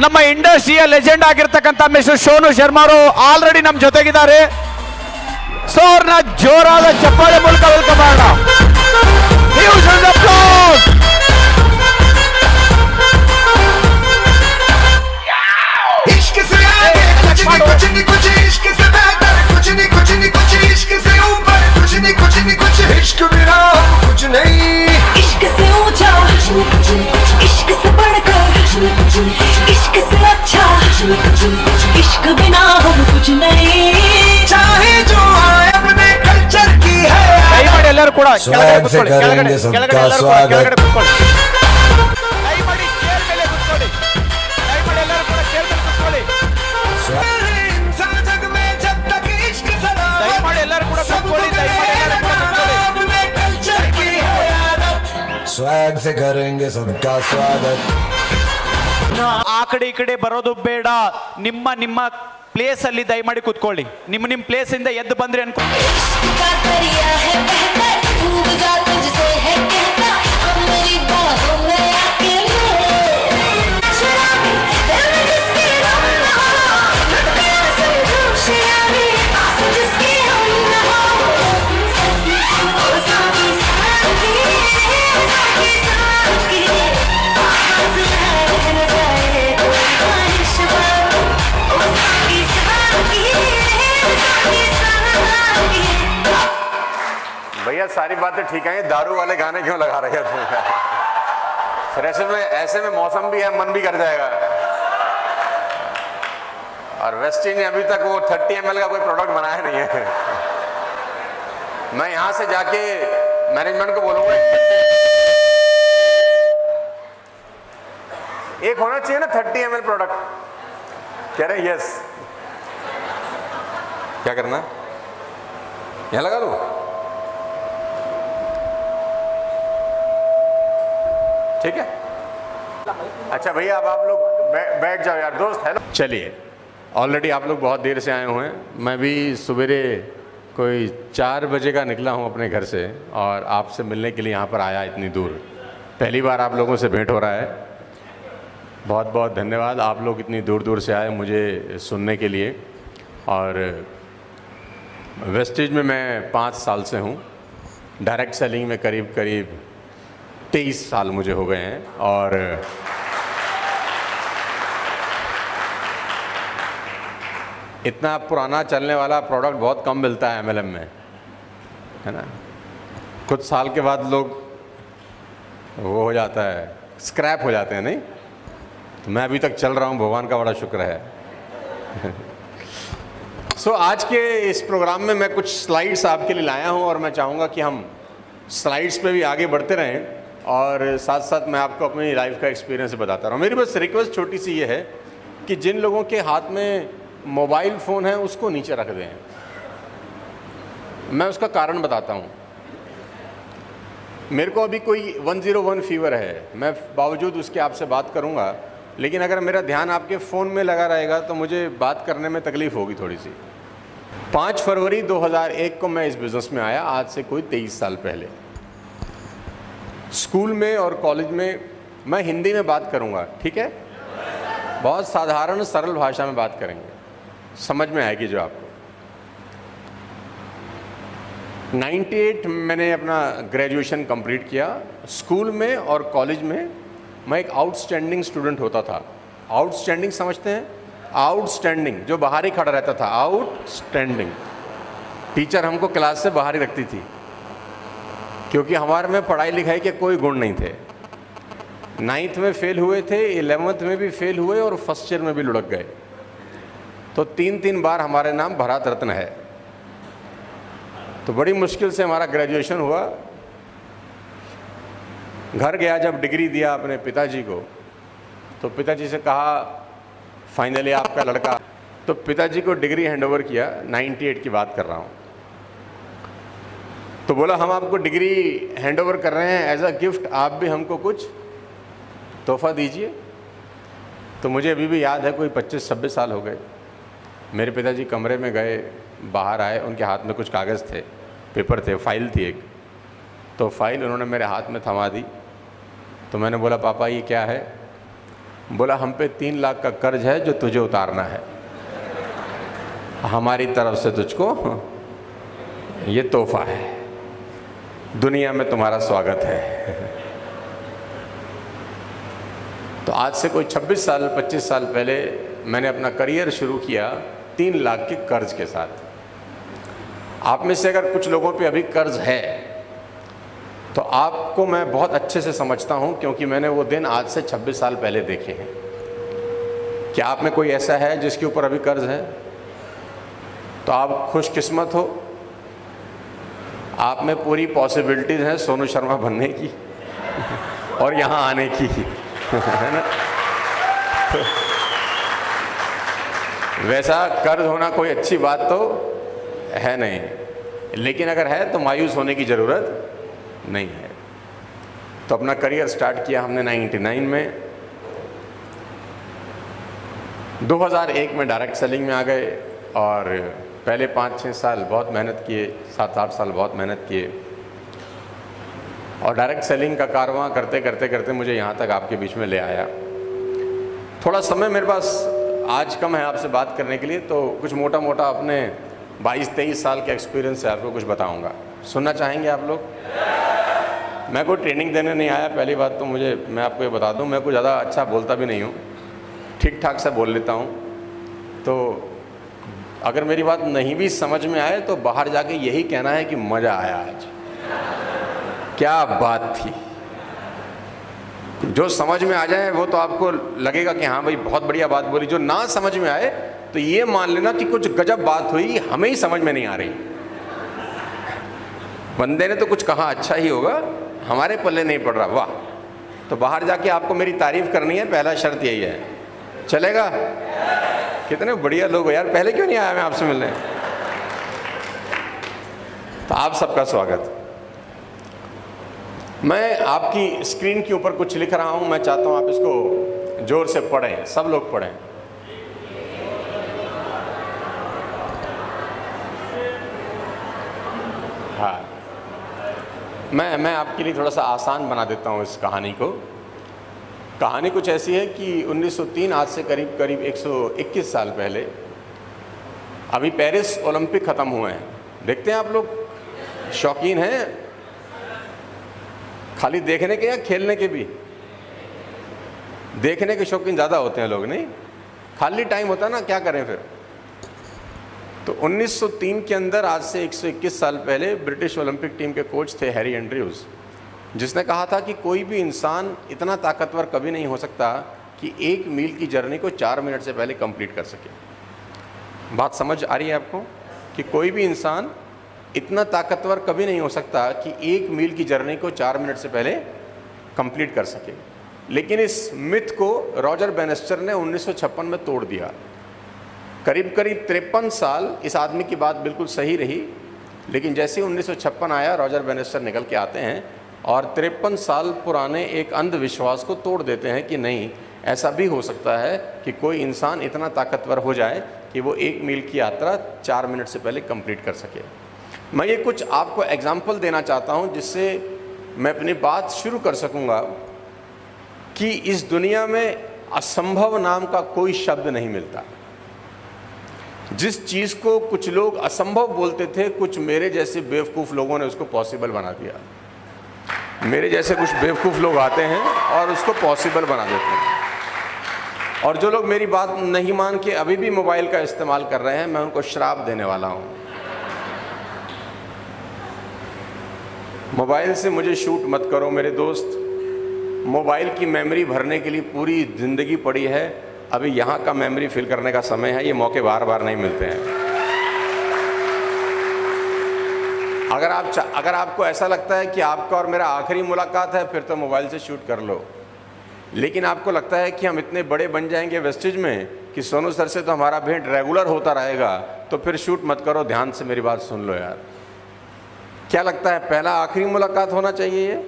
ನಮ್ಮ ಇಂಡಸ್ಟ್ರಿಯ ಲೆಜೆಂಡ್ ಆಗಿರ್ತಕ್ಕಂಥ ಮಿಸ್ಟರ್ ಸೋನು ಶರ್ಮಾ ಅವರು ಆಲ್ರೆಡಿ ನಮ್ಮ ಜೊತೆಗಿದ್ದಾರೆ. ಸೊ ಅವ್ರನ್ನ ಜೋರಾದ ಚಪ್ಪಾಳೆ ಮೂಲಕ ವೆಲ್ಕಮ್ ಮಾಡೋಣ. इश्क बिना कुछ नहीं, इश्क से ऊंचा, इश्क से बढ़कर, इश्क से अच्छा, इश्क बिना हम कुछ नहीं. चाहे जो आए अपने कल्चर की है. ದಯಮಾಡಿ ಎಲ್ಲರೂ ಕೂಡ स्वैग से करेंगे सबका स्वागत. ದಯಮಾಡಿ ಚೇರ್ ಮೇಲೆ ಕೂತ್ಕೊಳ್ಳಿ. ದಯಮಾಡಿ ಎಲ್ಲರೂ ಕೂಡ ಚೇರ್ ಮೇಲೆ ಕೂತ್ಕೊಳ್ಳಿ. इंसान जग में जब तक इश्क सदा, ದಯಮಾಡಿ ಎಲ್ಲರೂ ಕೂಡ ಕೂತ್ಕೊಳ್ಳಿ. ದಯಮಾಡಿ ಎಲ್ಲರೂ ಕೂಡ ಕೂತ್ಕೊಳ್ಳಿ. अपने कल्चर की है आदत. स्वैग से करेंगे सबका स्वागत. ಆ ಕಡೆ ಈ ಕಡೆ ಬರೋದು ಬೇಡ. ನಿಮ್ಮ ನಿಮ್ಮ ಪ್ಲೇಸ್ ಅಲ್ಲಿ ದಯಮಾಡಿ ಕೂತ್ಕೊಳ್ಳಿ. ನಿಮ್ಮ ಪ್ಲೇಸ್ ಇಂದ ಎದ್ದು ಬಂದ್ರಿ ಅನ್ಕೊ. का दरिया है बहता, डूब जा तुझसे है कहता, अब मेरी बाहों में आके लो. शराबी दिल में जिसकी रम ना हो, लुट गया समझो शराबी, आस जिसकी हम ना हो. ओ साकी साकी, ओ साकी साकी, आवाज़ है न जाए कोई ख्वाहिश बाकी. ओ साकी साकी, ओ साकी साकी. भैया सारी बातें ठीक है, दारू वाले गाने क्यों लगा रहे हैं? फिर ऐसे में मौसम भी है, मन भी कर जाएगा. और वेस्टिन ने अभी तक वो 30 ml का कोई प्रोडक्ट बनाया नहीं है. मैं यहां से जाके मैनेजमेंट को बोलूंगा एक होना चाहिए ना 30 ml प्रोडक्ट. कह रहे यस. क्या करना, यहां लगा दो. ठीक है. अच्छा भैया अब आप लोग बैठ जाओ यार दोस्त. हेलो. चलिए, ऑलरेडी आप लोग बहुत देर से आए हुए हैं. मैं भी सवेरे कोई 4 बजे का निकला हूं अपने घर से और आपसे मिलने के लिए यहाँ पर आया इतनी दूर. पहली बार आप लोगों से भेंट हो रहा है. बहुत बहुत धन्यवाद. आप लोग इतनी दूर दूर से आए मुझे सुनने के लिए. और वेस्टेज में मैं 5 साल से हूँ. डायरेक्ट सेलिंग में करीब 23 साल मुझे हो गए हैं. और इतना पुराना चलने वाला प्रोडक्ट बहुत कम मिलता है एमएलएम में, है ना. कुछ साल के बाद लोग वो हो जाता है, स्क्रैप हो जाते हैं. नहीं तो मैं अभी तक चल रहा हूँ, भगवान का बड़ा शुक्र है. सो आज के इस प्रोग्राम में मैं कुछ स्लाइड्स आपके लिए लाया हूँ और मैं चाहूँगा कि हम स्लाइड्स पे भी आगे बढ़ते रहें और साथ साथ मैं आपको अपनी लाइफ का एक्सपीरियंस बताता रहूँ. मेरी बस रिक्वेस्ट छोटी सी ये है कि जिन लोगों के हाथ में मोबाइल फ़ोन है उसको नीचे रख दें. मैं उसका कारण बताता हूँ. मेरे को अभी कोई 101 फीवर है, मैं बावजूद उसके आपसे बात करूँगा, लेकिन अगर मेरा ध्यान आपके फ़ोन में लगा रहेगा तो मुझे बात करने में तकलीफ़ होगी थोड़ी सी. 5 फरवरी 2001 को मैं इस बिज़नेस में आया, आज से कोई 23 साल पहले. स्कूल में और कॉलेज में मैं हिंदी में बात करूंगा, ठीक है. बहुत साधारण सरल भाषा में बात करेंगे, समझ में आएगी जो आपको. 98 मैंने अपना ग्रेजुएशन कंप्लीट किया. स्कूल में और कॉलेज में मैं एक आउटस्टैंडिंग स्टूडेंट होता था. आउटस्टैंडिंग समझते हैं? आउटस्टैंडिंग, जो बाहर ही खड़ा रहता था. आउटस्टैंडिंग. टीचर हमको क्लास से बाहर ही रखती थी क्योंकि हमारे में पढ़ाई लिखाई के कोई गुण नहीं थे. 9th में फेल हुए थे, 11th में भी फेल हुए और फर्स्ट ईयर में भी लुढ़क गए. तो 3 बार हमारे नाम भारत रत्न है. तो बड़ी मुश्किल से हमारा ग्रेजुएशन हुआ. घर गया, जब डिग्री दिया अपने पिताजी को, तो पिताजी से कहा फाइनली आपका लड़का. तो पिताजी को डिग्री हैंडओवर किया. 98 की बात कर रहा हूँ. तो बोला हम आपको डिग्री हैंडओवर कर रहे हैं एज अ गिफ्ट, आप भी हमको कुछ तोहफा दीजिए. तो मुझे अभी भी याद है, कोई 25-26 साल हो गए. मेरे पिताजी कमरे में गए, बाहर आए, उनके हाथ में कुछ कागज़ थे, पेपर थे, फाइल थी एक. तो फाइल उन्होंने मेरे हाथ में थमा दी. तो मैंने बोला पापा ये क्या है? बोला हम पे 3 लाख का कर्ज है जो तुझे उतारना है, हमारी तरफ से तुझको ये तोहफा है, दुनिया में तुम्हारा स्वागत है। तो आज से कोई 26 साल 25 साल पहले मैंने अपना करियर शुरू किया 3 लाख के कर्ज के साथ। आप में से अगर कुछ लोगों पे अभी कर्ज है तो आपको मैं बहुत अच्छे से समझता हूं, क्योंकि मैंने वो दिन आज से 26 साल पहले देखे हैं। क्या आप में कोई ऐसा है जिसके ऊपर अभी कर्ज है? तो आप खुशकिस्मत हो, आप में पूरी पॉसिबिलिटीज हैं सोनू शर्मा बनने की और यहाँ आने की, है ना? तो वैसा कर्ज होना कोई अच्छी बात तो है नहीं, लेकिन अगर है तो मायूस होने की ज़रूरत नहीं है। तो अपना करियर स्टार्ट किया हमने 99 में। 2001 में डायरेक्ट सेलिंग में आ गए और पहले 5-6 साल बहुत मेहनत किए, 7-8 साल बहुत मेहनत किए और डायरेक्ट सेलिंग का कारवां करते करते करते मुझे यहाँ तक आपके बीच में ले आया। थोड़ा समय मेरे पास आज कम है आपसे बात करने के लिए, तो कुछ मोटा मोटा अपने 22-23 साल के एक्सपीरियंस से आपको कुछ बताऊंगा। सुनना चाहेंगे आप लोग? मैं कोई ट्रेनिंग देने नहीं आया, पहली बात तो मैं आपको ये बता दूं, मैं कुछ ज़्यादा अच्छा बोलता भी नहीं हूँ, ठीक ठाक से बोल लेता हूँ। तो अगर मेरी बात नहीं भी समझ में आए तो बाहर जाके यही कहना है कि मज़ा आया, आज क्या बात थी। जो समझ में आ जाए वो तो आपको लगेगा कि हाँ भाई बहुत बढ़िया बात बोली। जो ना समझ में आए तो ये मान लेना कि कुछ गजब बात हुई, हमें ही समझ में नहीं आ रही। बंदे ने तो कुछ कहा अच्छा ही होगा, हमारे पल्ले नहीं पड़ रहा। वाह! तो बाहर जाके आपको मेरी तारीफ करनी है, पहला शर्त यही है। चलेगा? कितने बढ़िया लोग हो यार, पहले क्यों नहीं आया मैं आपसे मिलने? तो आप सबका स्वागत। मैं आपकी स्क्रीन के ऊपर कुछ लिख रहा हूं, मैं चाहता हूं आप इसको जोर से पढ़ें, सब लोग पढ़ें। हाँ, मैं आपके लिए थोड़ा सा आसान बना देता हूँ इस कहानी को। कहानी कुछ ऐसी है कि 1903 आज से करीब करीब 121 साल पहले अभी पेरिस ओलंपिक ख़त्म हुए हैं। देखते हैं आप लोग? शौकीन हैं खाली देखने के या खेलने के भी? देखने के शौकीन ज़्यादा होते हैं लोग, नहीं? खाली टाइम होता है ना, क्या करें फिर। तो 1903 के अंदर आज से 121 साल पहले ब्रिटिश ओलंपिक टीम के कोच थे हैरी एंड्रयूज़, जिसने कहा था कि कोई भी इंसान इतना ताकतवर कभी नहीं हो सकता कि 1 मील की जर्नी को 4 मिनट से पहले कंप्लीट कर सके। बात समझ आ रही है आपको? कि कोई भी इंसान इतना ताकतवर कभी नहीं हो सकता कि 1 मील की जर्नी को 4 मिनट से पहले कंप्लीट कर सके। लेकिन इस मिथ को रॉजर बैनिस्टर ने 1956 में तोड़ दिया। करीब करीब 53 साल इस आदमी की बात बिल्कुल सही रही, लेकिन जैसे 1956 आया रॉजर बैनिस्टर निकल के आते हैं और 53 साल पुराने एक अंधविश्वास को तोड़ देते हैं कि नहीं, ऐसा भी हो सकता है कि कोई इंसान इतना ताकतवर हो जाए कि वो 1 मील की यात्रा 4 मिनट से पहले कंप्लीट कर सके। मैं ये कुछ आपको एग्जाम्पल देना चाहता हूँ जिससे मैं अपनी बात शुरू कर सकूँगा कि इस दुनिया में असंभव नाम का कोई शब्द नहीं मिलता। जिस चीज़ को कुछ लोग असंभव बोलते थे, कुछ मेरे जैसे बेवकूफ़ लोगों ने उसको पॉसिबल बना दिया। मेरे जैसे कुछ बेवकूफ़ लोग आते हैं और उसको पॉसिबल बना देते हैं। और जो लोग मेरी बात नहीं मान के अभी भी मोबाइल का इस्तेमाल कर रहे हैं, मैं उनको श्राप देने वाला हूँ। मोबाइल से मुझे शूट मत करो मेरे दोस्त। मोबाइल की मेमोरी भरने के लिए पूरी ज़िंदगी पड़ी है, अभी यहाँ का मेमोरी फिल करने का समय है। ये मौके बार बार नहीं मिलते हैं। अगर आपको ऐसा लगता है कि आपका और मेरा आखिरी मुलाकात है, फिर तो मोबाइल से शूट कर लो। लेकिन आपको लगता है कि हम इतने बड़े बन जाएंगे वेस्टेज में कि सोनू सर से तो हमारा भेंट रेगुलर होता रहेगा, तो फिर शूट मत करो। ध्यान से मेरी बात सुन लो यार। क्या लगता है पहला आखिरी मुलाकात होना चाहिए?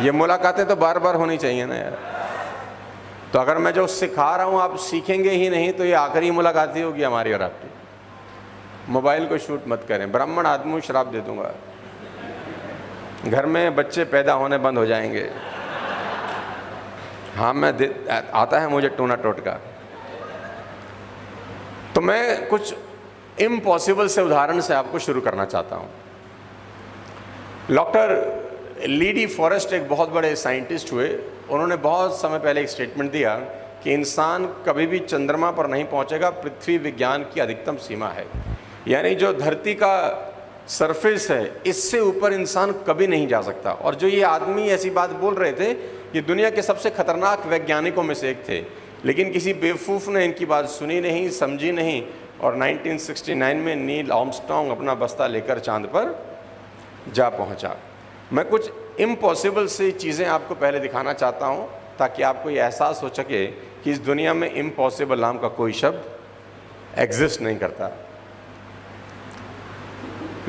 ये मुलाकातें तो बार बार होनी चाहिए ना यार। तो अगर मैं जो सिखा रहा हूँ आप सीखेंगे ही नहीं, तो ये आखिरी मुलाकात ही होगी हमारी और आपकी। मोबाइल को शूट मत करें। ब्राह्मण आदमी श्राप दे दूंगा, घर में बच्चे पैदा होने बंद हो जाएंगे। हाँ आता है मुझे टूना टोटका। तो मैं कुछ इम्पॉसिबल से उदाहरण से आपको शुरू करना चाहता हूँ। डॉक्टर लीडी फॉरेस्ट एक बहुत बड़े साइंटिस्ट हुए। उन्होंने बहुत समय पहले एक स्टेटमेंट दिया कि इंसान कभी भी चंद्रमा पर नहीं पहुंचेगा, पृथ्वी विज्ञान की अधिकतम सीमा है। यानी जो धरती का सरफेस है, इससे ऊपर इंसान कभी नहीं जा सकता। और जो ये आदमी ऐसी बात बोल रहे थे, ये दुनिया के सबसे खतरनाक वैज्ञानिकों में से एक थे, लेकिन किसी बेवकूफ़ ने इनकी बात सुनी नहीं, समझी नहीं, और 1969 में नील आर्मस्ट्रांग अपना बस्ता लेकर चांद पर जा पहुंचा। मैं कुछ इम्पॉसिबल से चीज़ें आपको पहले दिखाना चाहता हूं, ताकि आपको ये एहसास हो सके कि इस दुनिया में इम्पॉसिबल नाम का कोई शब्द एग्जिस्ट नहीं करता।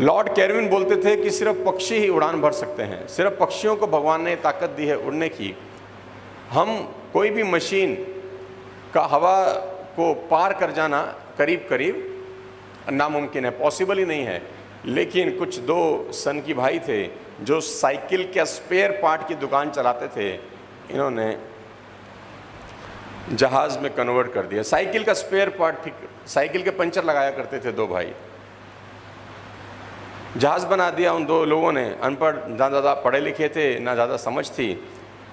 लॉर्ड केल्विन बोलते थे कि सिर्फ पक्षी ही उड़ान भर सकते हैं, सिर्फ पक्षियों को भगवान ने ताकत दी है उड़ने की। हम कोई भी मशीन का हवा को पार कर जाना करीब करीब नामुमकिन है, पॉसिबल ही नहीं है। लेकिन कुछ दो सन की भाई थे जो साइकिल के स्पेयर पार्ट की दुकान चलाते थे, इन्होंने जहाज में कन्वर्ट कर दिया। साइकिल का स्पेयर पार्ट, ठीक, साइकिल के पंचर लगाया करते थे दो भाई, जहाज बना दिया उन दो लोगों ने। अनपढ़, ना ज़्यादा पढ़े लिखे थे ना ज़्यादा समझ थी,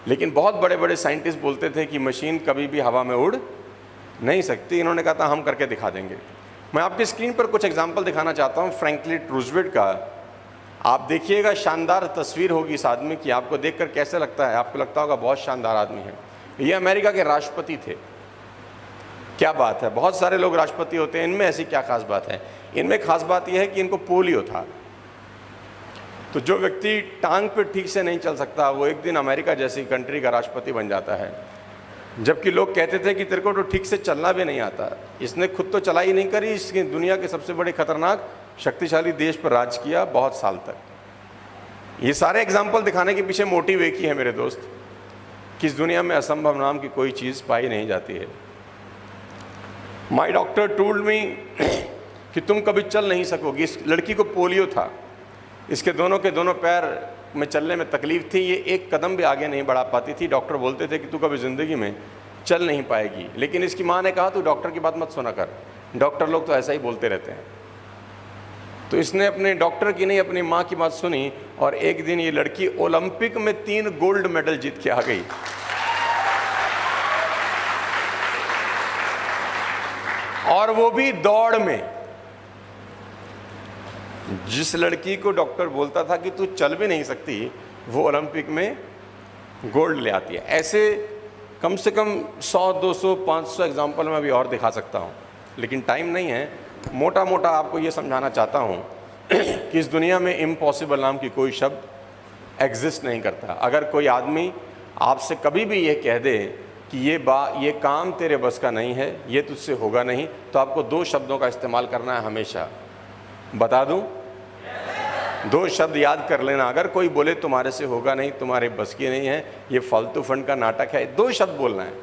लेकिन बहुत बड़े बड़े साइंटिस्ट बोलते थे कि मशीन कभी भी हवा में उड़ नहीं सकती। इन्होंने कहा था हम करके दिखा देंगे। मैं आपकी स्क्रीन पर कुछ एग्जाम्पल दिखाना चाहता हूँ फ्रैंकलिन रूजवेल्ट का। आप देखिएगा, शानदार तस्वीर होगी इस आदमी की। आपको देखकर कैसे लगता है? आपको लगता होगा बहुत शानदार आदमी है। ये अमेरिका के राष्ट्रपति थे। क्या बात है, बहुत सारे लोग राष्ट्रपति होते हैं, इनमें ऐसी क्या खास बात है? इनमें खास बात यह है कि इनको पोलियो था। तो जो व्यक्ति टांग पे ठीक से नहीं चल सकता, वो एक दिन अमेरिका जैसी कंट्री का राष्ट्रपति बन जाता है। जबकि लोग कहते थे कि तेरे को तो ठीक से चलना भी नहीं आता। इसने खुद तो चलाई नहीं करी, इसकी दुनिया के सबसे बड़े खतरनाक शक्तिशाली देश पर राज किया बहुत साल तक। ये सारे एग्जाम्पल दिखाने के पीछे मोटिव एक ही है मेरे दोस्त, कि इस दुनिया में असंभव नाम की कोई चीज़ पाई नहीं जाती है। माई डॉक्टर टोल्ड मी कि तुम कभी चल नहीं सकोगी। इस लड़की को पोलियो था, इसके दोनों के दोनों पैर में चलने में तकलीफ थी, ये एक कदम भी आगे नहीं बढ़ा पाती थी। डॉक्टर बोलते थे कि तू कभी ज़िंदगी में चल नहीं पाएगी। लेकिन इसकी माँ ने कहा तू डॉक्टर की बात मत सुना कर, डॉक्टर लोग तो ऐसा ही बोलते रहते हैं। तो इसने अपने डॉक्टर की नहीं, अपनी माँ की बात सुनी, और एक दिन ये लड़की ओलंपिक में 3 गोल्ड मेडल जीत के आ गई। और वो भी दौड़ में। जिस लड़की को डॉक्टर बोलता था कि तू चल भी नहीं सकती, वो ओलंपिक में गोल्ड ले आती है। ऐसे कम से कम 100, 200, 500 एग्जाम्पल मैं भी और दिखा सकता हूँ, लेकिन टाइम नहीं है। मोटा मोटा आपको ये समझाना चाहता हूँ कि इस दुनिया में इम्पॉसिबल नाम की कोई शब्द एग्जिस्ट नहीं करता। अगर कोई आदमी आपसे कभी भी ये कह दे कि ये काम तेरे बस का नहीं है, ये तुझसे होगा नहीं, तो आपको 2 शब्दों का इस्तेमाल करना है हमेशा। बता दूं? 2 शब्द याद कर लेना। अगर कोई बोले तुम्हारे से होगा नहीं, तुम्हारे बस की नहीं है, ये फालतू फंड का नाटक है, 2 शब्द बोलना है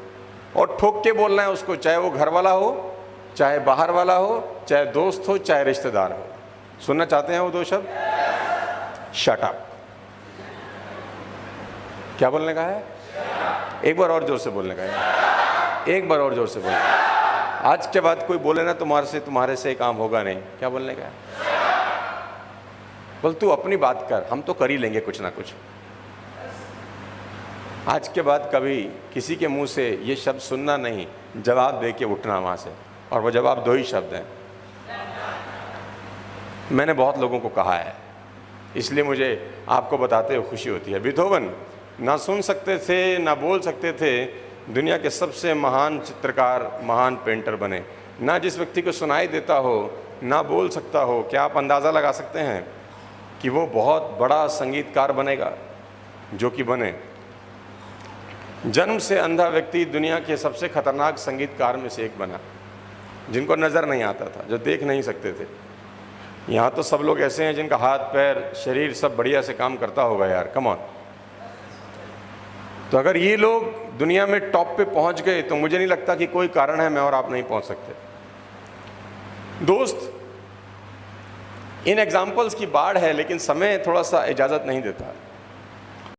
और ठोक के बोलना है उसको, चाहे वो घर वाला हो, चाहे बाहर वाला हो, चाहे दोस्त हो, चाहे रिश्तेदार हो। सुनना चाहते हैं वो 2 शब्द? Shut up. क्या बोलने का है? एक बार और जोर से बोलने का है। एक बार और जोर से बोलने। आज के बाद कोई बोले ना तुम्हारे से काम होगा नहीं, क्या बोलने का है? बोल तू अपनी बात कर, हम तो कर ही लेंगे कुछ ना कुछ। आज के बाद कभी किसी के मुंह से ये शब्द सुनना नहीं, जवाब दे के उठना वहाँ से। और वो जवाब 2 ही शब्द हैं। मैंने बहुत लोगों को कहा है, इसलिए मुझे आपको बताते हुए खुशी होती है। बीथोवन ना सुन सकते थे, ना बोल सकते थे, दुनिया के सबसे महान चित्रकार, महान पेंटर बने। ना जिस व्यक्ति को सुनाई देता हो, ना बोल सकता हो, क्या आप अंदाज़ा लगा सकते हैं कि वो बहुत बड़ा संगीतकार बनेगा? जो कि बने। जन्म से अंधा व्यक्ति दुनिया के सबसे खतरनाक संगीतकार में से एक बना, जिनको नज़र नहीं आता था, जो देख नहीं सकते थे। यहाँ तो सब लोग ऐसे हैं जिनका हाथ पैर शरीर सब बढ़िया से काम करता होगा यार, कम ऑन। तो अगर ये लोग दुनिया में टॉप पे पहुंच गए, तो मुझे नहीं लगता कि कोई कारण है मैं और आप नहीं पहुंच सकते। दोस्त, इन एग्जाम्पल्स की बाढ़ है, लेकिन समय थोड़ा सा इजाज़त नहीं देता।